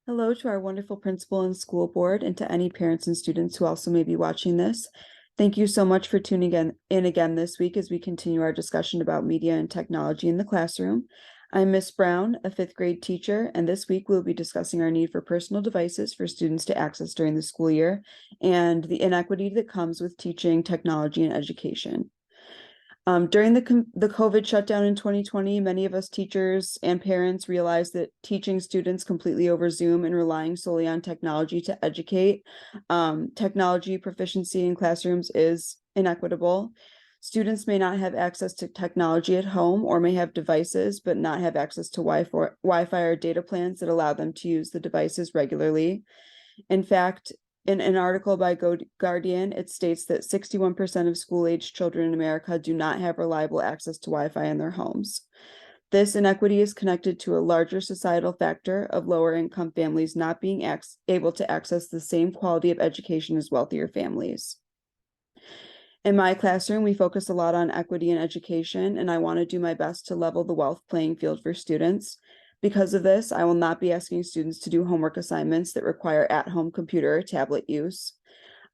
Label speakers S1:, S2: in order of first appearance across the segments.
S1: Hello to our wonderful principal and school board and to any parents and students who also may be watching this. Thank you so much for tuning in again this week as we continue our discussion about media and technology in the classroom. I'm Miss Brown, a fifth grade teacher, and this week we'll be discussing our need for personal devices for students to access during the school year and the inequity that comes with teaching technology and education. During the COVID shutdown in 2020, many of us teachers and parents realized that teaching students completely over Zoom and relying solely on technology to educate, technology proficiency in classrooms is inequitable. Students may not have access to technology at home or may have devices, but not have access to Wi-Fi or data plans that allow them to use the devices regularly. In fact, in an article by Guardian, it states that 61% of school-aged children in America do not have reliable access to Wi-Fi in their homes. This inequity is connected to a larger societal factor of lower-income families not being able to access the same quality of education as wealthier families. In my classroom, we focus a lot on equity in education, and I want to do my best to level the wealth playing field for students. Because of this, I will not be asking students to do homework assignments that require at-home computer or tablet use.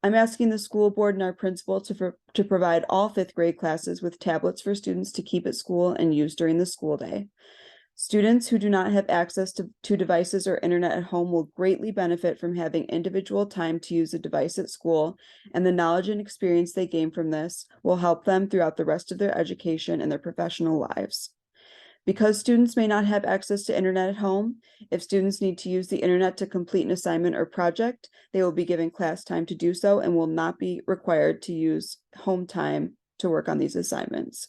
S1: I'm asking the school board and our principal to provide all fifth grade classes with tablets for students to keep at school and use during the school day. Students who do not have access to devices or internet at home will greatly benefit from having individual time to use a device at school, and the knowledge and experience they gain from this will help them throughout the rest of their education and their professional lives. Because students may not have access to internet at home, if students need to use the internet to complete an assignment or project, they will be given class time to do so and will not be required to use home time to work on these assignments.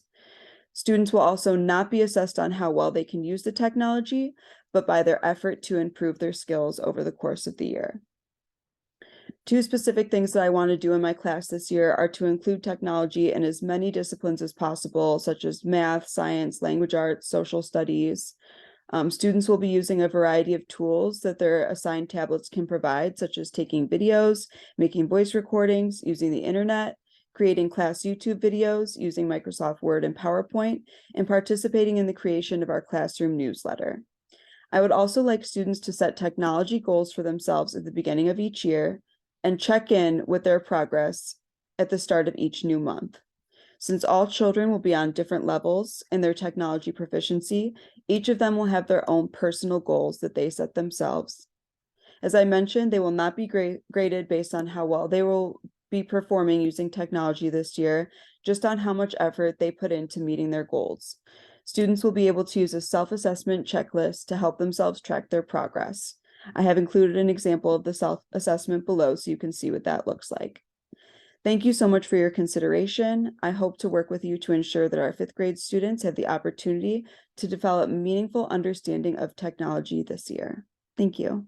S1: Students will also not be assessed on how well they can use the technology, but by their effort to improve their skills over the course of the year. Two specific things that I want to do in my class this year are to include technology in as many disciplines as possible, such as math, science, language arts, social studies. Students will be using a variety of tools that their assigned tablets can provide, such as taking videos, making voice recordings, using the internet, creating class YouTube videos, using Microsoft Word and PowerPoint, and participating in the creation of our classroom newsletter. I would also like students to set technology goals for themselves at the beginning of each year and check in with their progress at the start of each new month. Since all children will be on different levels in their technology proficiency, each of them will have their own personal goals that they set themselves. As I mentioned, they will not be graded based on how well they will be performing using technology this year, just on how much effort they put into meeting their goals. Students will be able to use a self-assessment checklist to help themselves track their progress. I have included an example of the self-assessment below so you can see what that looks like. Thank you so much for your consideration. I hope to work with you to ensure that our fifth grade students have the opportunity to develop meaningful understanding of technology this year. Thank you.